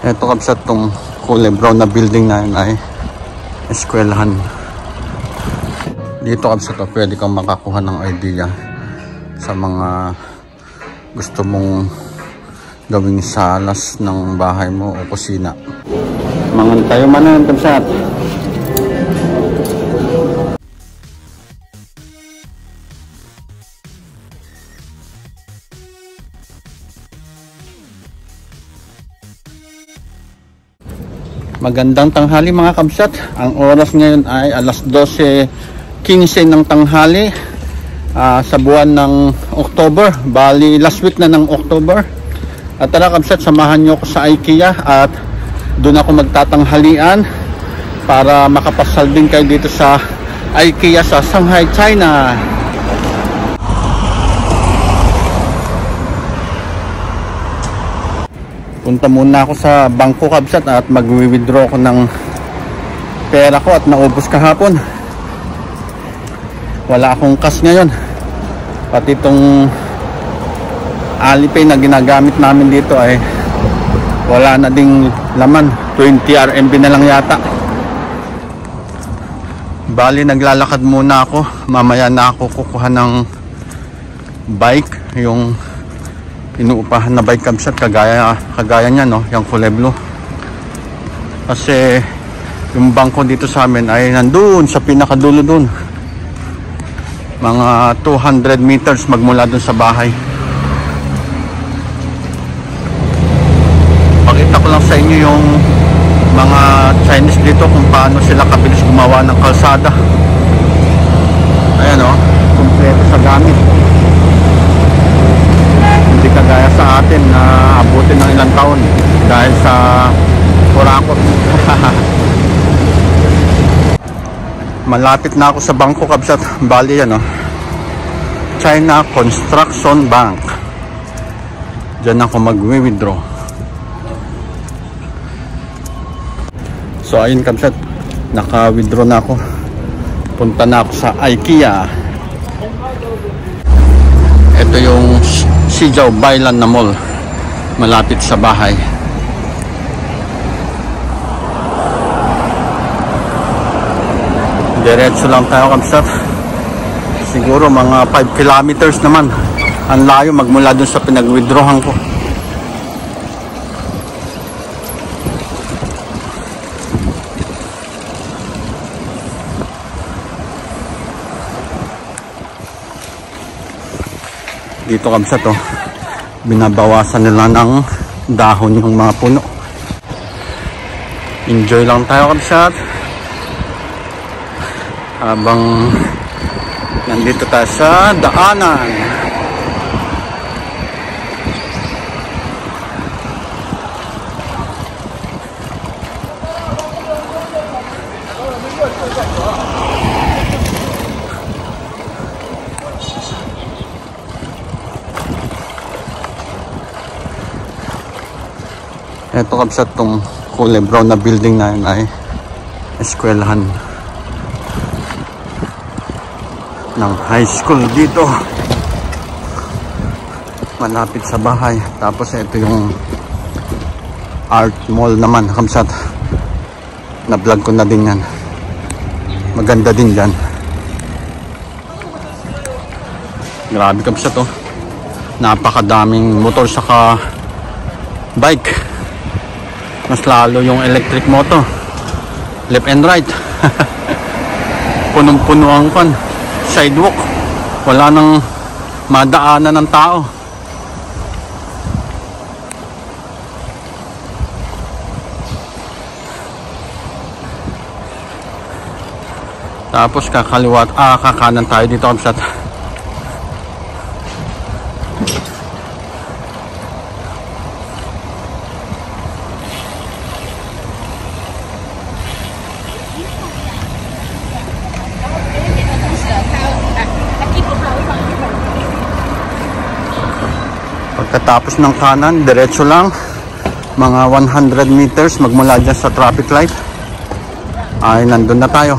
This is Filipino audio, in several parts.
Ito kapsat, tong kulay brown na building na yun ay eskwelahan. Dito kapsat, pwede kang makakuha ng idea sa mga gusto mong gawing salas ng bahay mo o kusina. Mangan tayo manan kapsat. Magandang tanghali mga kabsat. Ang oras ngayon ay alas 12:15 ng tanghali sa buwan ng October. Bali last week na ng October. At tara kabsat, samahan nyo ako sa IKEA at doon ako magtatanghalian para makapasal din kayo dito sa IKEA sa Shanghai, China. Punta muna ako sa bangko kabsat at mag-withdraw ko ng pera ko at naubos kahapon. Wala akong cash ngayon. Pati itong Alipay na ginagamit namin dito ay wala na ding laman. 20 RMB na lang yata. Bali naglalakad muna ako. Mamaya na ako kukuha ng bike, yung inuupahan na bike kabsat, kagaya niya no, yung kulay blue. Kasi yung bangko dito sa amin ay nandun sa pinakadulo dun, mga 200 meters magmula dun sa bahay. Pakita ko lang sa inyo yung mga Chinese dito kung paano sila kabilis gumawa ng kalsada. Ayan o, kumpleto sa gamit. Hindi kagaya sa atin na abutin ng ilang taon dahil sa kurakot. Malapit na ako sa bangko kabsat. Bali yan China Construction Bank. Diyan ako mag-withdraw. So ayun kabsat, naka-withdraw na ako. Punta na ako sa IKEA. Ito yung Shijiao Bailan na mall, malapit sa bahay. Diretso lang tayo kabsat. Siguro mga 5 kilometers naman. Ang layo magmula dun sa pinag-withdrawhan ko. Dito kabsat binabawasan nila ng dahon yung mga puno. Enjoy lang tayo kabsat habang nandito tayo sa daanan. Ito kabsat, tong kulay brown na building na yun ay eskwelahan ng high school dito, malapit sa bahay. Tapos ito yung art mall naman kabsat, na vlog ko na din yan. Maganda din yan. Grabe kabsat napakadaming motor saka bike. Mas lalo yung electric motor, left and right. Punong-puno ang sidewalk, wala nang madaanan ng tao. Tapos kakanan tayo dito kabsat. Pagkatapos ng kanan, diretso lang mga 100 meters magmula dyan sa traffic light ay nandun na tayo.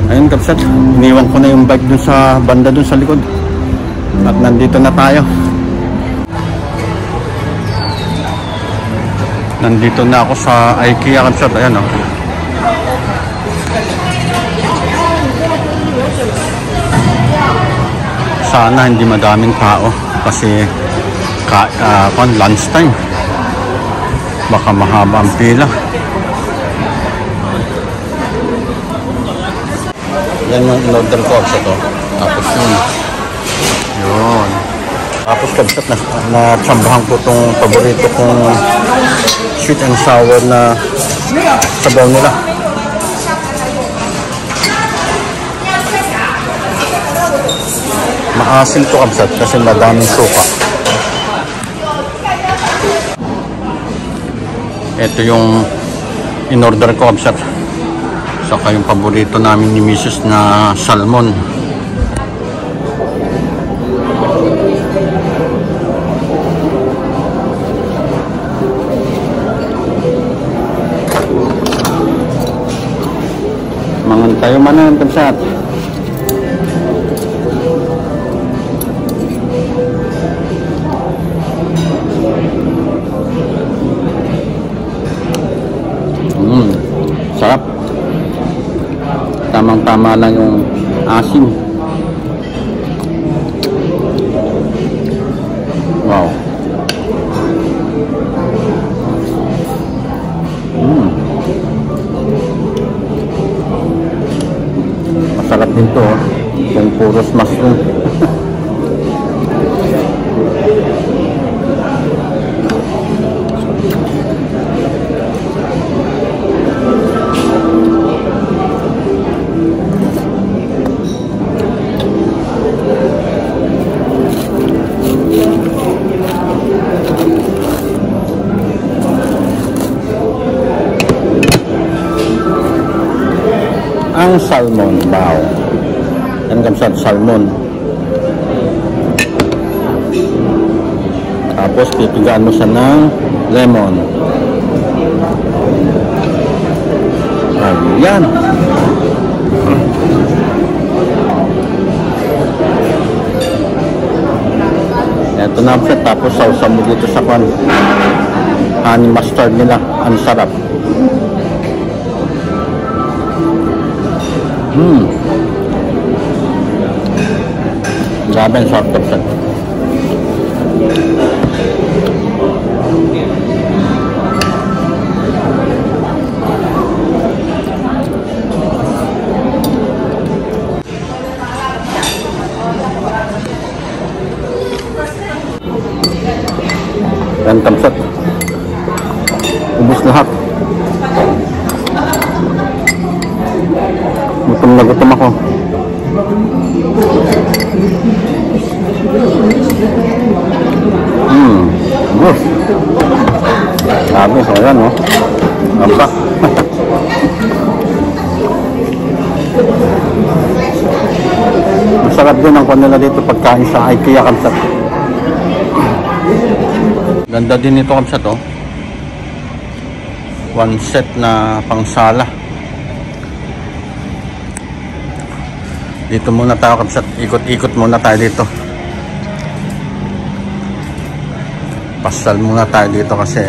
Ayun kapsat, iniwan ko na yung bike dun sa banda dun sa likod at nandito na tayo. Nandito na ako sa IKEA Kamsat. Ayan o. Sana hindi madaming tao kasi lunch time. Baka mahaba ang pila. Yan yung in-order ko sa to. Tapos yun. Tapos Kamsat na tsambahan ko itong paborito kong sweet and sour na sabaw nila. Maasim to Kamsat kasi madaming suka. Ito yung in-order ko Kamsat. Saka yung paborito namin ni Mrs. na salmon. Mangan tayo manan Kamsat. Sarap. Tamang-tama lang yung asim. Wow. Masarap din to, kung puros mushroom. Ang salmon, wow. Yan Kamsat, salmon. Tapos pipigaan mo siya ng lemon. Ayan. Ito na Kamsat, tapos sausaw mo dito sa honey mustard nila. Ang sarap. Grabe ang sarap Kamsat. Yan Kamsat. Ubus lahat. Gutom na gutom ako. Ubus. Grabe, so yan oh. Nampak. Masarap din ang kanila dito pagkain sa IKEA Kamsat. Ganda din ito Kamsat oh. One set na pangsala. Dito muna tayo Kamsat. Ikot-ikot muna tayo dito. Pasal muna tayo dito kasi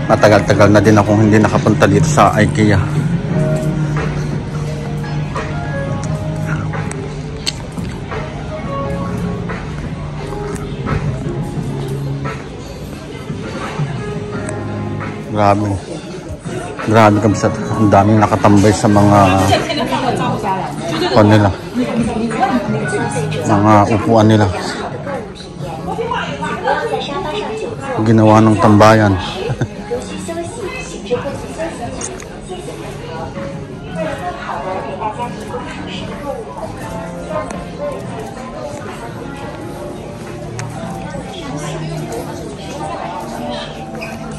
matagal-tagal na din akong hindi nakapunta dito sa IKEA. Grabe. Grabe Kamsat. Ang daming nakatambay sa mga nila. Mga upuan nila. Ginawa ng tambayan.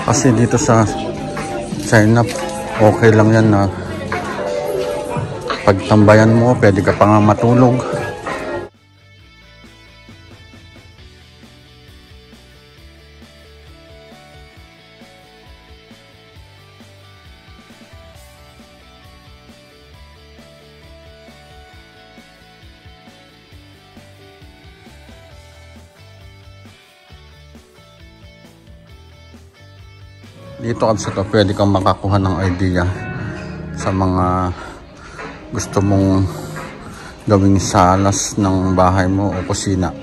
Kasi dito sa China, okay lang yan na pagtambayan mo, pwede ka pa nga matulog. Dito kabsat, pwede kang makakuha ng idea sa mga gusto mong gawing salas ng bahay mo o kusina.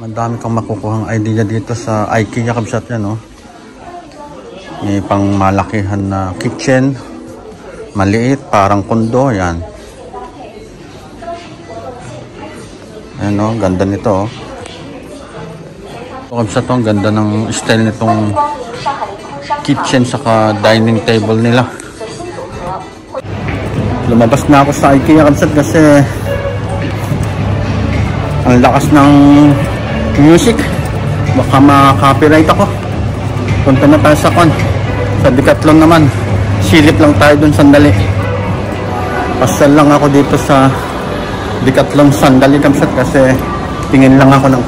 Madami kang makukuhang idea dito sa IKEA kabsat yan, no? May pang malakihan na kitchen, maliit, parang kondo, yan. Ayan, no? Ganda nito, oh. Kabsat, ang ganda ng style nitong kitchen saka dining table nila. Lumabas na ako sa IKEA kabsat kasi ang lakas ng music, baka ma-copyright ako. Punta na tayo sa Decathlon naman. Silip lang tayo dun sandali. Pasal lang ako dito sa Decathlon sandali kabsat kasi tingin lang ako ng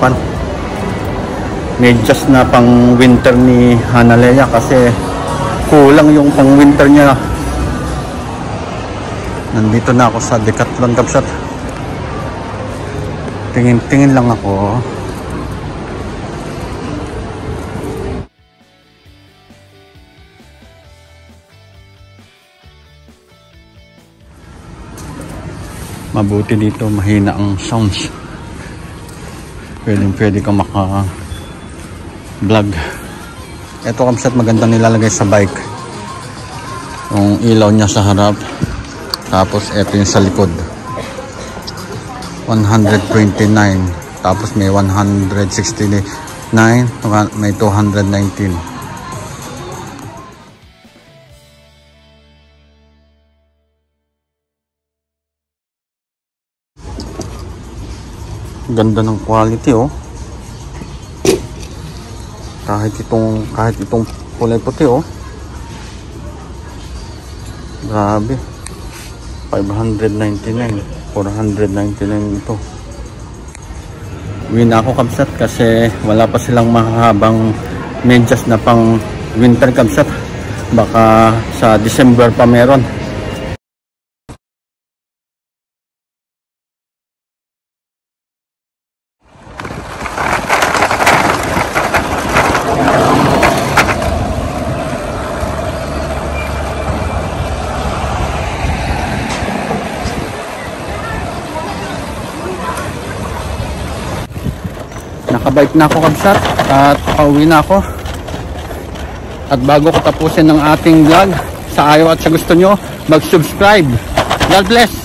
medyas na pang winter ni Hanalea kasi kulang yung pang winter niya. Nandito na ako sa Decathlon kabsat. Tingin lang ako. Mabuti dito, mahina ang sounds. Pwede kang maka-vlog. Ito kabsat, maganda nilalagay sa bike. Yung ilaw niya sa harap. Tapos ito yung sa likod. 129. Tapos may 169. May 219. Ganda ng quality, oh. Kahit itong kulay puti, oh. Grabe. 599, 499 ito. Uwi na ako kabsat kasi wala pa silang mahabang medyas na pang winter kabsat. Baka sa December pa meron. Nakabike na ako kabsat at pauwi na ako. At bago ko tapusin ng ating vlog, sa ayaw at sa gusto nyo, mag-subscribe. God bless!